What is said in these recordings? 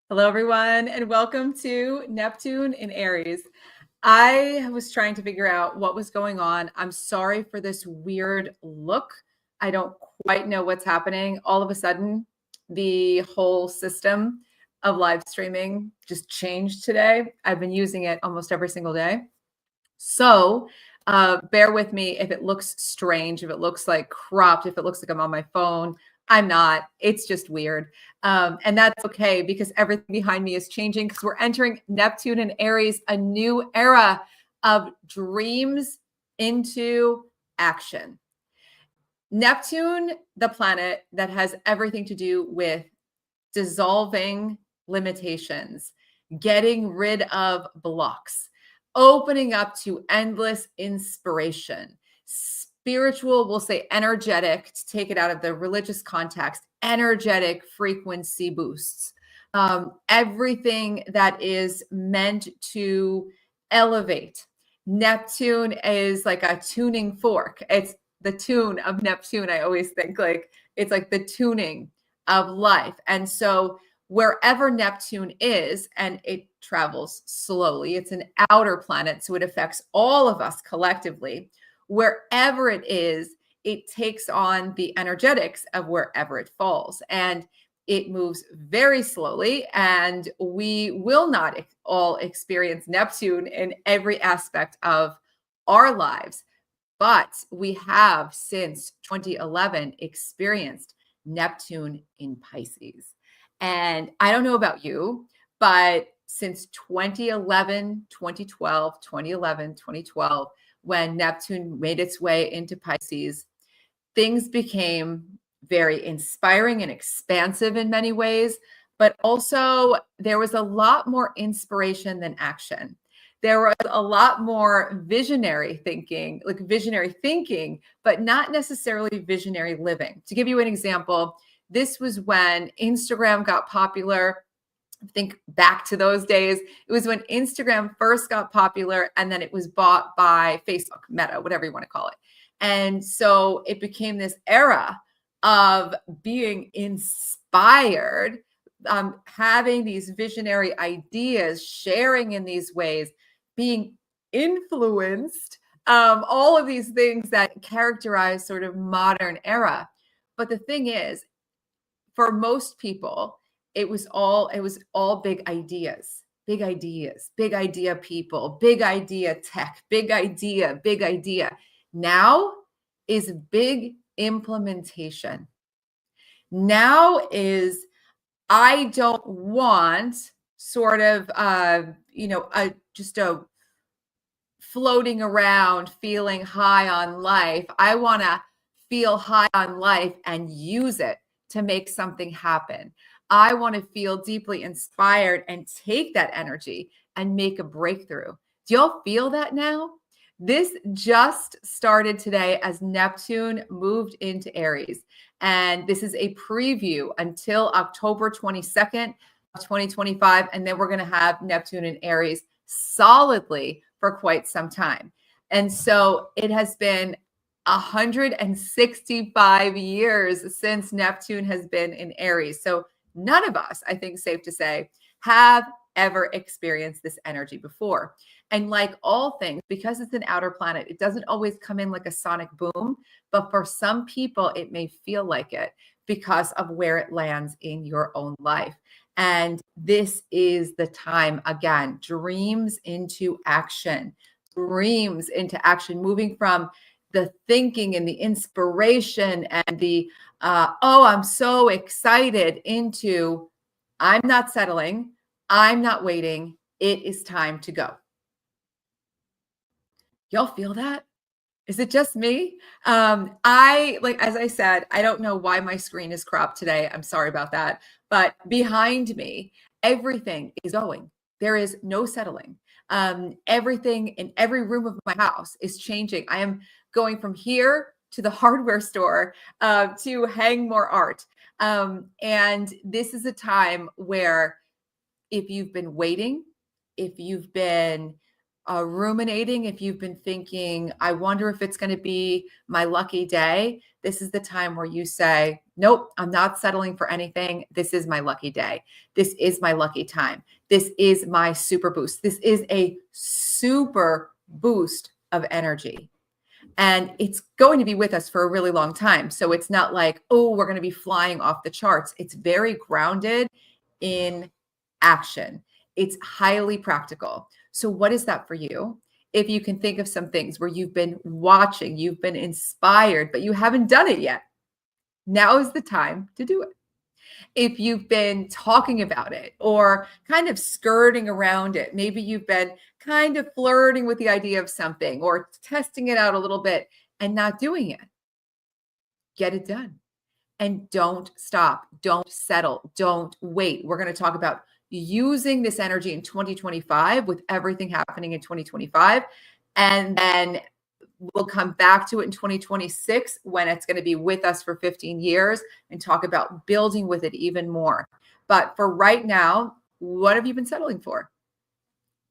Hello, everyone, and welcome to Neptune in Aries. I was trying to figure out what was going on. I'm sorry for this weird look. I don't quite know what's happening. All of a sudden, the whole system of live streaming just changed today. I've been using it almost every single day. So bear with me if it looks strange, if it looks like cropped, if it looks like I'm on my phone. I'm not. It's just weird. And that's okay because everything behind me is changing because we're entering Neptune and Aries, a new era of dreams into action. Neptune, the planet that has everything to do with dissolving limitations, getting rid of blocks, opening up to endless inspiration. Spiritual, we'll say energetic, to take it out of the religious context, energetic frequency boosts. Everything that is meant to elevate. Neptune is like a tuning fork. It's the tune of Neptune. I always think like it's like the tuning of life. And so wherever Neptune is, and it travels slowly, it's an outer planet, so it affects all of us collectively. Wherever it is, it takes on the energetics of wherever it falls. And it moves very slowly, and we will not all experience Neptune in every aspect of our lives. But we have since 2011 experienced Neptune in Pisces. And I don't know about you, but since 2011, 2012, 2011, 2012, when Neptune made its way into Pisces, things became very inspiring and expansive in many ways, but also there was a lot more inspiration than action. There was a lot more visionary thinking, but not necessarily visionary living. To give you an example, this was when Instagram got popular. Think back to those days. It was when Instagram first got popular, and then it was bought by Facebook, Meta, whatever you want to call it. And so it became this era of being inspired, having these visionary ideas, sharing in these ways, being influenced, all of these things that characterize sort of modern era. But the thing is, for most people, it was all big ideas, big idea people, big idea tech, big idea. Now is big implementation. Now is, I don't want sort of, just a floating around feeling high on life. I want to feel high on life and use it to make something happen. I want to feel deeply inspired and take that energy and make a breakthrough. Do y'all feel that now? This just started today as Neptune moved into Aries. And this is a preview until October 22nd of 2025. And then we're going to have Neptune in Aries solidly for quite some time. And so it has been 165 years since Neptune has been in Aries. So none of us, I think safe to say, have ever experienced this energy before. And like all things, because it's an outer planet, it doesn't always come in like a sonic boom, but for some people, it may feel like it because of where it lands in your own life. And this is the time, again, dreams into action, moving from the thinking and the inspiration and the, I'm so excited, into, I'm not settling, I'm not waiting, it is time to go. Y'all feel that? Is it just me? As I said, I don't know why my screen is cropped today. I'm sorry about that. But behind me, everything is going. There is no settling. Everything in every room of my house is changing. I am going from here to the hardware store to hang more art. And this is a time where, if you've been waiting, if you've been ruminating, if you've been thinking, I wonder if it's going to be my lucky day, this is the time where you say, nope, I'm not settling for anything. This is my lucky day. This is my lucky time. This is my super boost. This is a super boost of energy. And it's going to be with us for a really long time. So it's not like, oh, we're going to be flying off the charts. It's very grounded in action. It's highly practical. So what is that for you? If you can think of some things where you've been watching, you've been inspired, but you haven't done it yet, now is the time to do it. If you've been talking about it or kind of skirting around it, maybe you've been kind of flirting with the idea of something or testing it out a little bit and not doing it, get it done. And don't stop. Don't settle. Don't wait. We're going to talk about using this energy in 2025 with everything happening in 2025. And then we'll come back to it in 2026 when it's going to be with us for 15 years and talk about building with it even more. But for right now, what have you been settling for?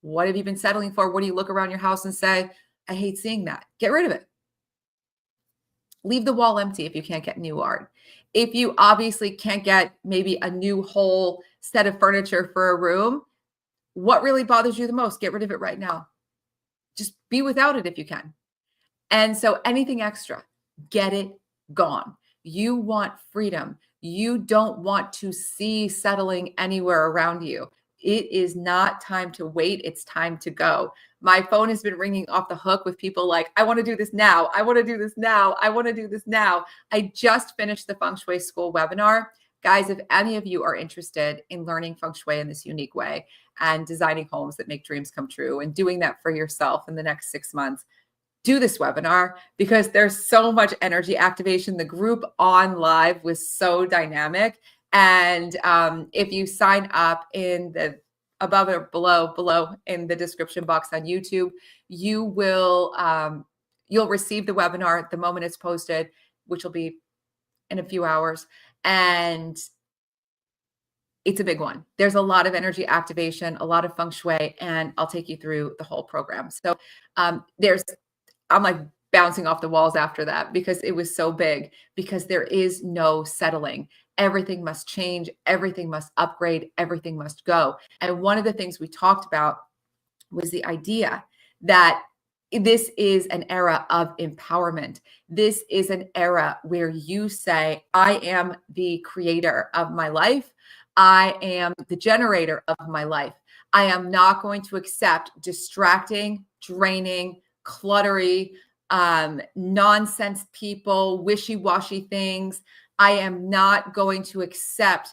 What have you been settling for? What do you look around your house and say, I hate seeing that? Get rid of it. Leave the wall empty if you can't get new art. If you obviously can't get maybe a new whole set of furniture for a room, what really bothers you the most? Get rid of it right now. Just be without it if you can. And so anything extra, get it gone. You want freedom. You don't want to see settling anywhere around you. It is not time to wait. It's time to go. My phone has been ringing off the hook with people like, I want to do this now. I want to do this now. I want to do this now. I just finished the Feng Shui School webinar. Guys, if any of you are interested in learning Feng Shui in this unique way and designing homes that make dreams come true and doing that for yourself in the next 6 months, do this webinar because there's so much energy activation. The group on live was so dynamic. And if you sign up in the above or below in the description box on YouTube, you will you'll receive the webinar the moment it's posted, which will be in a few hours. And it's a big one. There's a lot of energy activation, a lot of feng shui, and I'll take you through the whole program. So I'm like bouncing off the walls after that because it was so big, because there is no settling. Everything must change. Everything must upgrade. Everything must go. And one of the things we talked about was the idea that this is an era of empowerment. This is an era where you say, I am the creator of my life. I am the generator of my life. I am not going to accept distracting, draining, cluttery, nonsense people, wishy-washy things. I am not going to accept,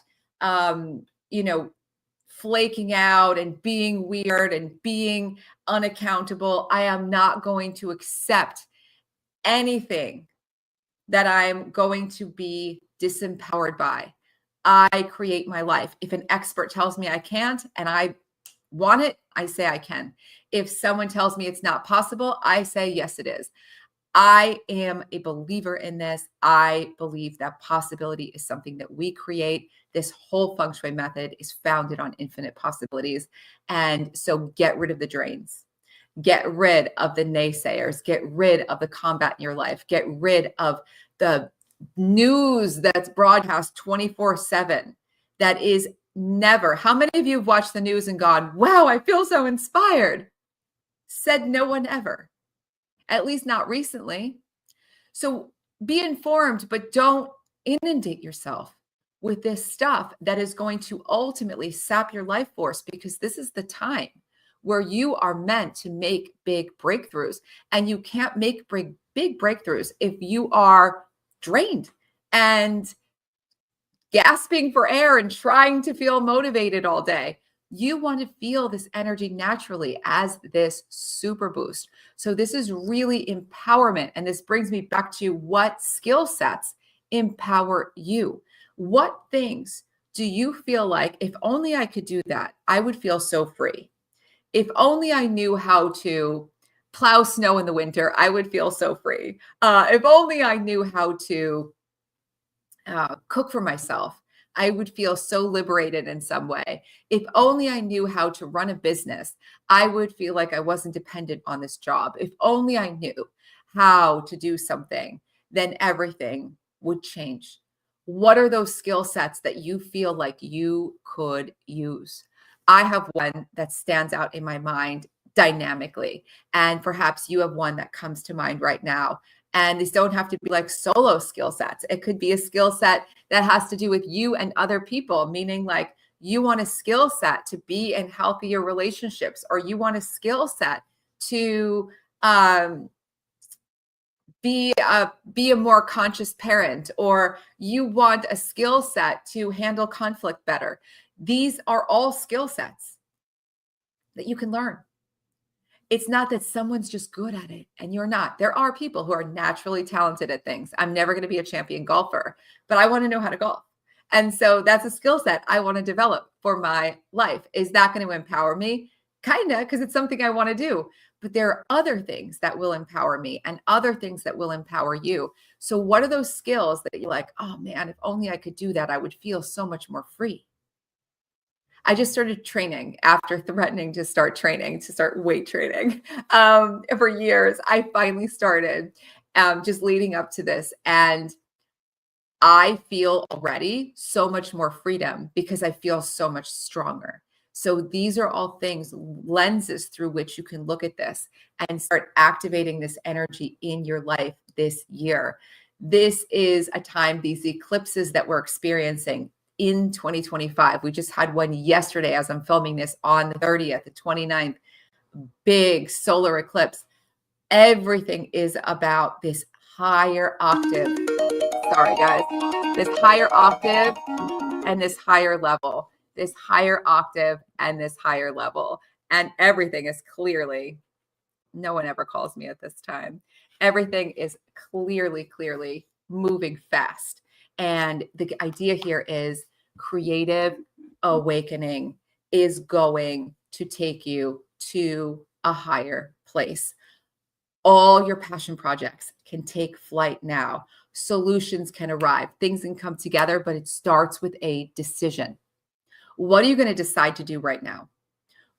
flaking out and being weird and being unaccountable. I am not going to accept anything that I'm going to be disempowered by. I create my life. If an expert tells me I can't and I want it, I say I can. If someone tells me it's not possible, I say, yes, it is. I am a believer in this. I believe that possibility is something that we create. This whole feng shui method is founded on infinite possibilities. And so get rid of the drains. Get rid of the naysayers. Get rid of the combat in your life. Get rid of the news that's broadcast 24/7 that is never. How many of you have watched the news and gone, wow, I feel so inspired? Said no one ever. At least not recently. So be informed, but don't inundate yourself with this stuff that is going to ultimately sap your life force, because this is the time where you are meant to make big breakthroughs. And you can't make big breakthroughs if you are drained and gasping for air and trying to feel motivated all day. You want to feel this energy naturally as this super boost. So this is really empowerment. And this brings me back to what skill sets empower you. What things do you feel like, if only I could do that, I would feel so free? If only I knew how to plow snow in the winter, I would feel so free. If only I knew how to cook for myself, I would feel so liberated in some way. If only I knew how to run a business, I would feel like I wasn't dependent on this job. If only I knew how to do something then everything would change. What are those skill sets that you feel like you could use? I have one that stands out in my mind dynamically, and perhaps you have one that comes to mind right now. And these don't have to be like solo skill sets. It could be a skill set that has to do with you and other people, meaning like you want a skill set to be in healthier relationships, or you want a skill set to be a more conscious parent, or you want a skill set to handle conflict better. These are all skill sets that you can learn. It's not that someone's just good at it and you're not. There are people who are naturally talented at things. I'm never going to be a champion golfer, but I want to know how to golf. And so that's a skill set I want to develop for my life. Is that going to empower me? Kind of, because it's something I want to do. But there are other things that will empower me and other things that will empower you. So what are those skills that you're like, oh man, if only I could do that, I would feel so much more free. I just started training after threatening to start weight training for years. I finally started just leading up to this. And I feel already so much more freedom because I feel so much stronger. So these are all things, lenses through which you can look at this and start activating this energy in your life this year. This is a time, these eclipses that we're experiencing in 2025. We just had one yesterday as I'm filming this on the 30th, the 29th, big solar eclipse. Everything is about this higher octave. Sorry, guys. This higher octave and this higher level, this higher octave and this higher level. And everything is clearly, no one ever calls me at this time. Everything is clearly moving fast. And the idea here is creative awakening is going to take you to a higher place. All your passion projects can take flight now. Solutions can arrive. Things can come together, but it starts with a decision. What are you going to decide to do right now?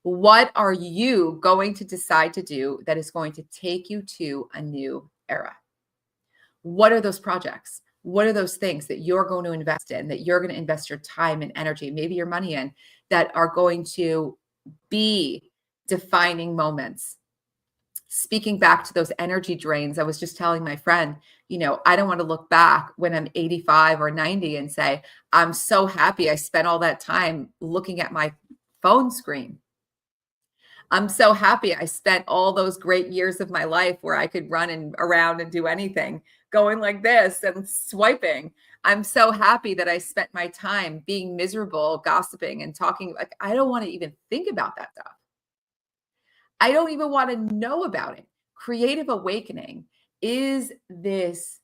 What are you going to decide to do that is going to take you to a new era? What are those projects? What are those things that you're going to invest in, that you're going to invest your time and energy, maybe your money in, that are going to be defining moments? Speaking back to those energy drains, I was just telling my friend, I don't want to look back when I'm 85 or 90 and say, I'm so happy I spent all that time looking at my phone screen. I'm so happy I spent all those great years of my life where I could run around and do anything, going like this and swiping. I'm so happy that I spent my time being miserable, gossiping and talking. Like, I don't want to even think about that stuff. I don't even want to know about it. Creative awakening is this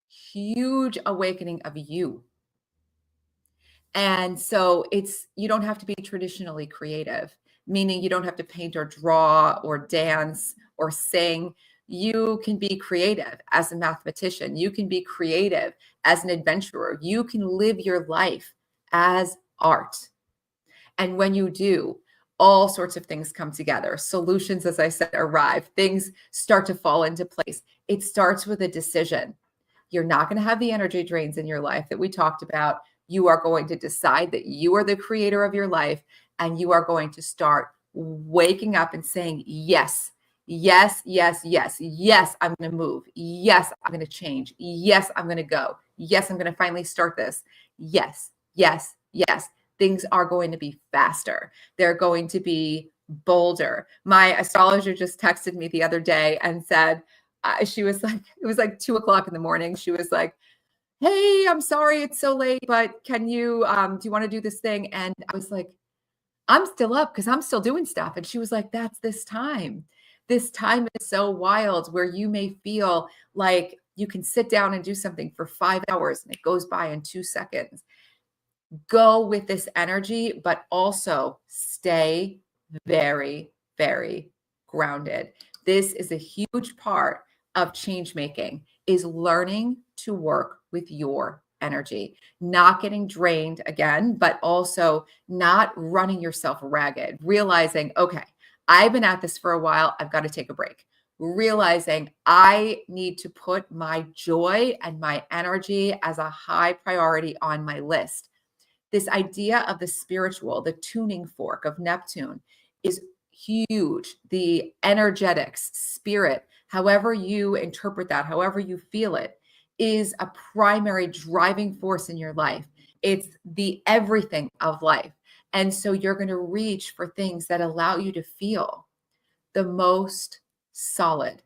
huge awakening of you. And so you don't have to be traditionally creative, meaning you don't have to paint or draw or dance or sing. You can be creative as a mathematician. You can be creative as an adventurer. You can live your life as art. And when you do, all sorts of things come together. Solutions, as I said, arrive. Things start to fall into place. It starts with a decision. You're not going to have the energy drains in your life that we talked about. You are going to decide that you are the creator of your life, and you are going to start waking up and saying, yes, yes, yes, yes, yes, I'm going to move. Yes, I'm going to change. Yes, I'm going to go. Yes, I'm going to finally start this. Yes, yes, yes. Things are going to be faster. They're going to be bolder. My astrologer just texted me the other day and said, she was like, it was like 2:00 in the morning. She was like, hey, I'm sorry it's so late, but can you, do you want to do this thing? And I was like, I'm still up because I'm still doing stuff. And she was like, that's this time. This time is so wild where you may feel like you can sit down and do something for 5 hours and it goes by in 2 seconds. Go with this energy, but also stay very, very grounded. This is a huge part of change making, is learning to work with your energy, not getting drained again, but also not running yourself ragged, realizing, okay, I've been at this for a while. I've got to take a break. realizing I need to put my joy and my energy as a high priority on my list. This idea of the spiritual, the tuning fork of Neptune is huge. The energetics, spirit, however you interpret that, however you feel it, is a primary driving force in your life. It's the everything of life. And so you're going to reach for things that allow you to feel the most solid.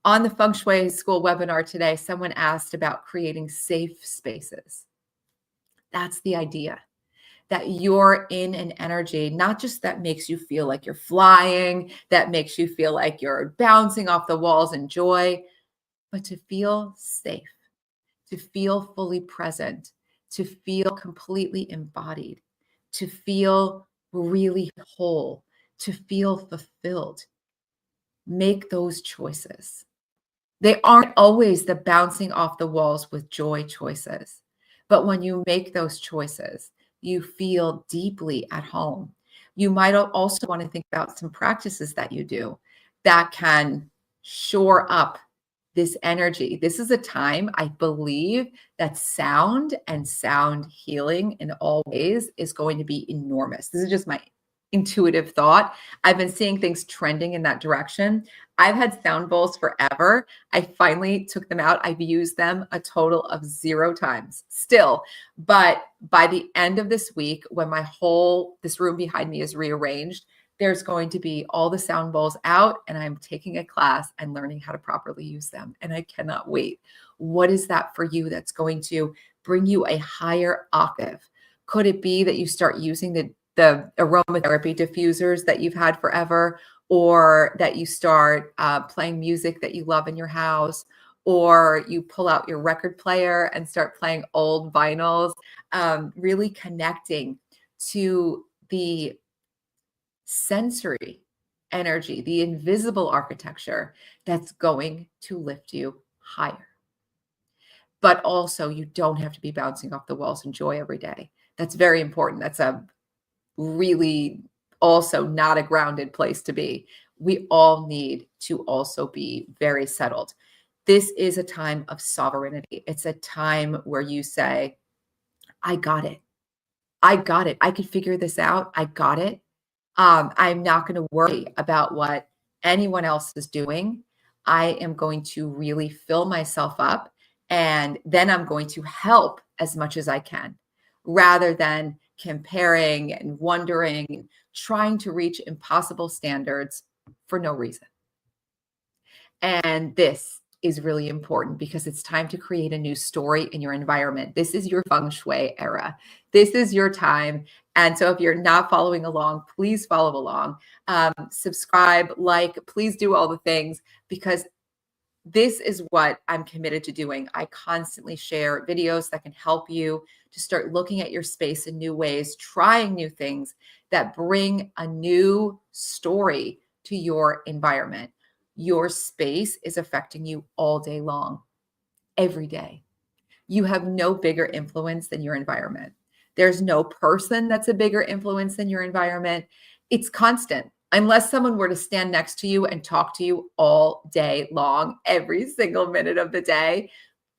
On the Feng Shui School webinar today, someone asked about creating safe spaces. That's the idea, that you're in an energy, not just that makes you feel like you're flying, that makes you feel like you're bouncing off the walls in joy, but to feel safe, to feel fully present, to feel completely embodied, to feel really whole, to feel fulfilled. Make those choices. They aren't always the bouncing off the walls with joy choices. But when you make those choices, you feel deeply at home. You might also want to think about some practices that you do that can shore up this energy. This is a time, I believe, that sound and sound healing in all ways is going to be enormous. This is just my intuitive thought. I've been seeing things trending in that direction. I've had sound bowls forever. I finally took them out. I've used them a total of 0 times still. But by the end of this week, when this room behind me is rearranged, there's going to be all the sound bowls out, and I'm taking a class and learning how to properly use them. And I cannot wait. What is that for you that's going to bring you a higher octave? Could it be that you start using the aromatherapy diffusers that you've had forever, or that you start playing music that you love in your house, or you pull out your record player and start playing old vinyls, really connecting to the sensory energy, the invisible architecture that's going to lift you higher. But also, you don't have to be bouncing off the walls in joy every day. That's very important. That's a really also not a grounded place to be. We all need to also be very settled. This is a time of sovereignty. It's a time where you say, I got it. I got it. I can figure this out. I got it. I'm not going to worry about what anyone else is doing. I am going to really fill myself up, and then I'm going to help as much as I can, rather than comparing and wondering and trying to reach impossible standards for no reason. And this is really important because it's time to create a new story in your environment. This is your Feng Shui era. This is your time. And so if you're not following along, please follow along. Subscribe, like, please do all the things, because this is what I'm committed to doing. I constantly share videos that can help you to start looking at your space in new ways, trying new things that bring a new story to your environment. Your space is affecting you all day long, every day. You have no bigger influence than your environment. There's no person that's a bigger influence than your environment. It's constant. Unless someone were to stand next to you and talk to you all day long, every single minute of the day,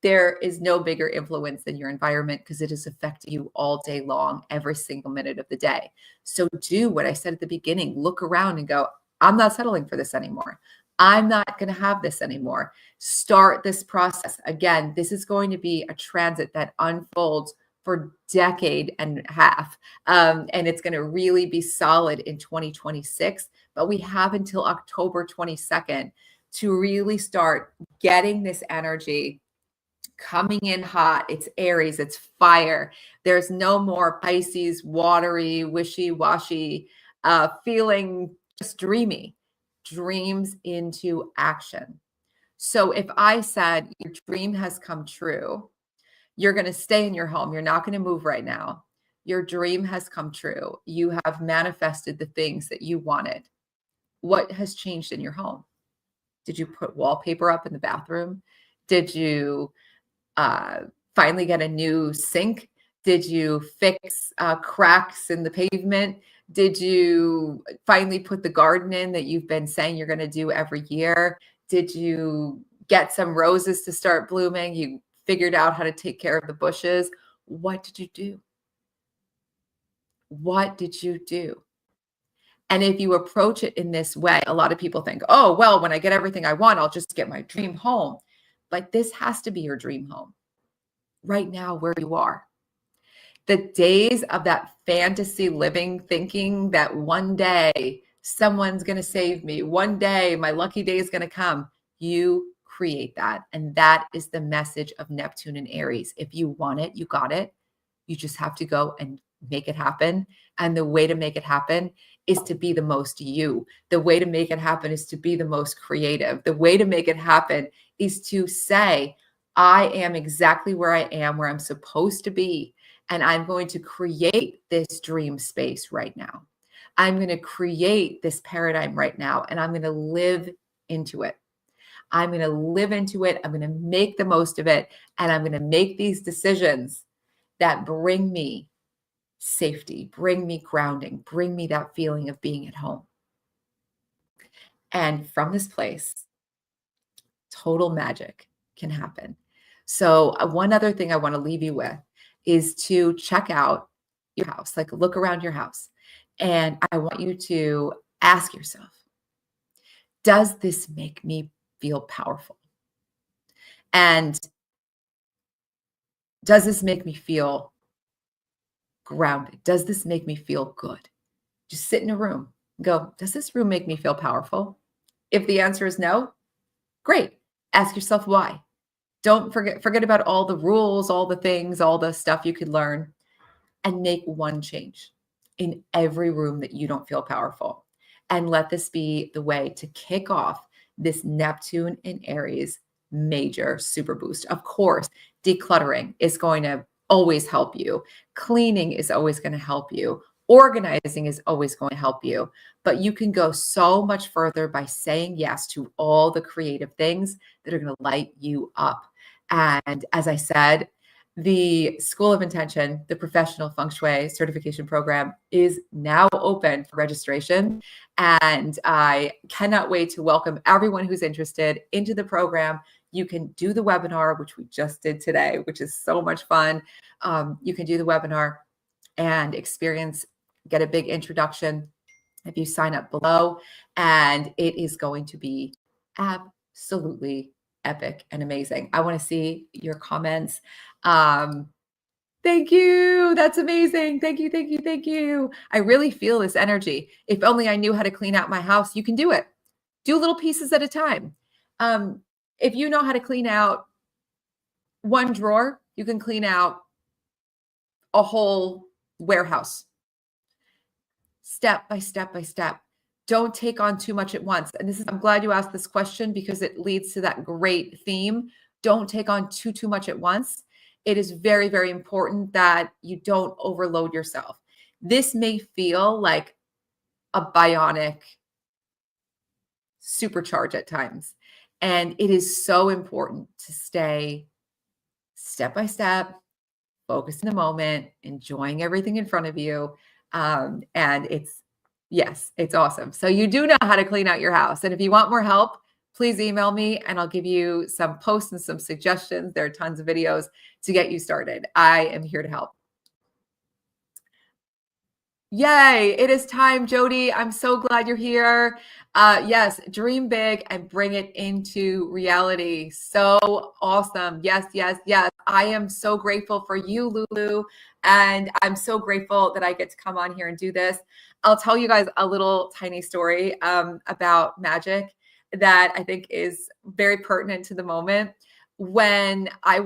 there is no bigger influence than your environment, because it is affecting you all day long, every single minute of the day. So do what I said at the beginning. Look around and go, I'm not settling for this anymore. I'm not going to have this anymore. Start this process. Again, this is going to be a transit that unfolds for decade and a half. And it's going to really be solid in 2026. But we have until October 22nd to really start getting this energy coming in hot. It's Aries, it's fire. There's no more Pisces, watery, wishy-washy, feeling just dreamy. Dreams into action. So if I said your dream has come true, you're going to stay in your home. You're not going to move right now. Your dream has come true. You have manifested the things that you wanted. What has changed in your home? Did you put wallpaper up in the bathroom? Did you finally get a new sink? Did you fix cracks in the pavement? Did you finally put the garden in that you've been saying you're going to do every year? Did you get some roses to start blooming? You figured out how to take care of the bushes. What did you do? What did you do? And if you approach it in this way, a lot of people think, oh, well, when I get everything I want, I'll just get my dream home. But this has to be your dream home right now where you are. The days of that fantasy living, thinking that one day someone's going to save me, one day my lucky day is going to come, you create that. And that is the message of Neptune and Aries. If you want it, you got it. You just have to go and make it happen. And the way to make it happen is to be the most you. The way to make it happen is to be the most creative. The way to make it happen is to say, I am exactly where I am, where I'm supposed to be. And I'm going to create this dream space right now. I'm going to create this paradigm right now, and I'm going to live into it. I'm going to live into it. I'm going to make the most of it. And I'm going to make these decisions that bring me safety, bring me grounding, bring me that feeling of being at home. And from this place, total magic can happen. So one other thing I want to leave you with is to check out your house, like look around your house. And I want you to ask yourself, does this make me feel powerful? And does this make me feel grounded? Does this make me feel good? Just sit in a room and go, does this room make me feel powerful? If the answer is no, great. Ask yourself why. Don't forget about all the rules, all the things, all the stuff you could learn, and make one change in every room that you don't feel powerful. And let this be the way to kick off this Neptune in Aries major super boost. Of course, decluttering is going to always help you. Cleaning is always going to help you. Organizing is always going to help you. But you can go so much further by saying yes to all the creative things that are going to light you up. And as I said, the School of Intention, the professional Feng Shui certification program, is now open for registration. And I cannot wait to welcome everyone who's interested into the program. You can do the webinar, which we just did today, which is so much fun. You can do the webinar and get a big introduction if you sign up below. And it is going to be absolutely epic and amazing. I want to see your comments. Thank you. That's amazing. Thank you. Thank you. Thank you. I really feel this energy. If only I knew how to clean out my house. You can do it. Do little pieces at a time. If you know how to clean out one drawer, you can clean out a whole warehouse. Step by step by step. Don't take on too much at once. And I'm glad you asked this question because it leads to that great theme. Don't take on too much at once. It is very, very important that you don't overload yourself. This may feel like a bionic supercharge at times. And it is so important to stay step by step, focused in the moment, enjoying everything in front of you. And it's awesome. So you do know how to clean out your house. And if you want more help, please email me and I'll give you some posts and some suggestions. There are tons of videos to get you started. I am here to help. Yay, it is time, Jody. I'm so glad you're here. Yes, dream big and bring it into reality. So awesome. Yes, yes, yes. I am so grateful for you, Lulu. And I'm so grateful that I get to come on here and do this. I'll tell you guys a little tiny story about magic that I think is very pertinent to the moment. When I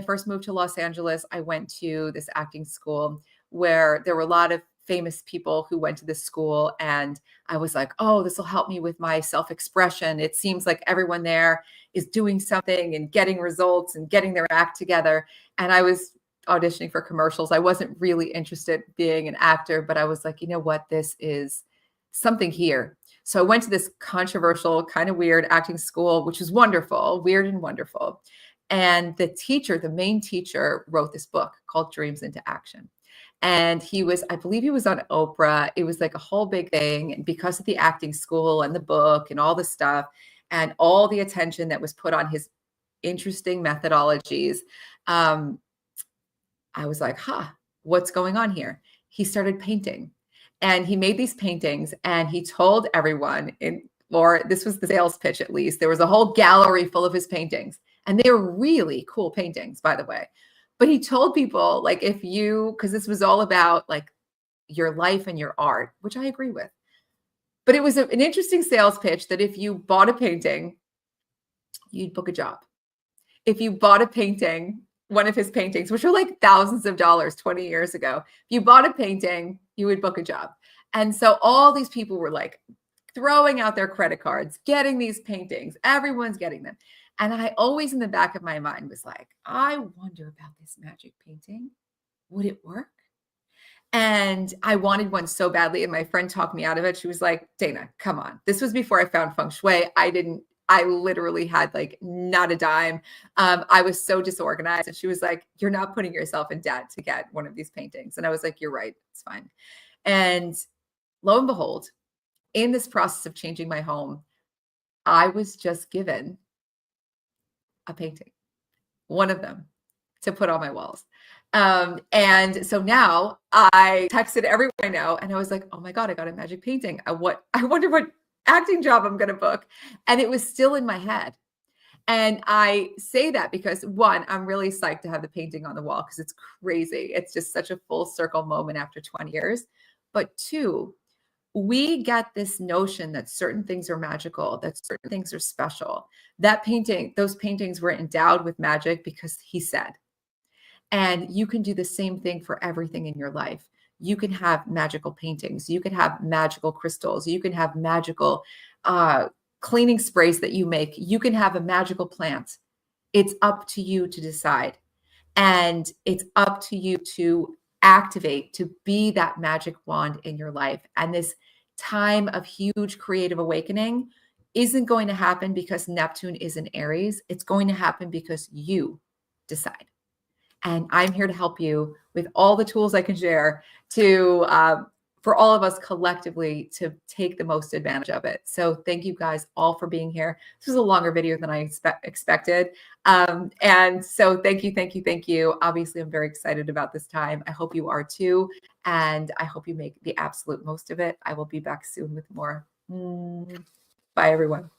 first moved to Los Angeles, I went to this acting school where there were a lot of famous people who went to this school. And I was like, oh, this will help me with my self-expression. It seems like everyone there is doing something and getting results and getting their act together. And I was auditioning for commercials. I wasn't really interested in being an actor, but I was like, you know what? This is something here. So I went to this controversial, kind of weird acting school, which was wonderful, weird and wonderful. And the main teacher wrote this book called Dreams into Action. And I believe he was on Oprah. It was like a whole big thing. And because of the acting school and the book and all the stuff. and all the attention that was put on his interesting methodologies, I was like, what's going on here? He started painting, and he made these paintings, and he told everyone or this was the sales pitch, at least, there was a whole gallery full of his paintings, and they were really cool paintings, by the way. But he told people, like, because this was all about like your life and your art, which I agree with. But it was an interesting sales pitch that if you bought a painting, you'd book a job. If you bought a painting, one of his paintings, which were like thousands of dollars 20 years ago, if you bought a painting, you would book a job. And so all these people were like throwing out their credit cards, getting these paintings. Everyone's getting them. And I always in the back of my mind was like, I wonder about this magic painting. Would it work? And I wanted one so badly. And my friend talked me out of it. She was like, Dana, come on. This was before I found Feng Shui. I literally had like not a dime. I was so disorganized. And she was like, you're not putting yourself in debt to get one of these paintings. And I was like, you're right. It's fine. And lo and behold, in this process of changing my home, I was just given a painting, one of them, to put on my walls. And so now I texted everyone I know, and I was like, oh my God, I got a magic painting. I wonder what acting job I'm going to book. And it was still in my head. And I say that because, one, I'm really psyched to have the painting on the wall because it's crazy. It's just such a full circle moment after 20 years. But two, we get this notion that certain things are magical, that certain things are special. Those paintings were endowed with magic because he said. And you can do the same thing for everything in your life. You can have magical paintings. You can have magical crystals. You can have magical cleaning sprays that you make. You can have a magical plant. It's up to you to decide. And it's up to you to activate, to be that magic wand in your life. And this time of huge creative awakening isn't going to happen because Neptune is in Aries. It's going to happen because you decide. And I'm here to help you with all the tools I can share for all of us collectively to take the most advantage of it. So thank you guys all for being here. This was a longer video than I expected. And so thank you. Obviously, I'm very excited about this time. I hope you are too. And I hope you make the absolute most of it. I will be back soon with more. Bye, everyone.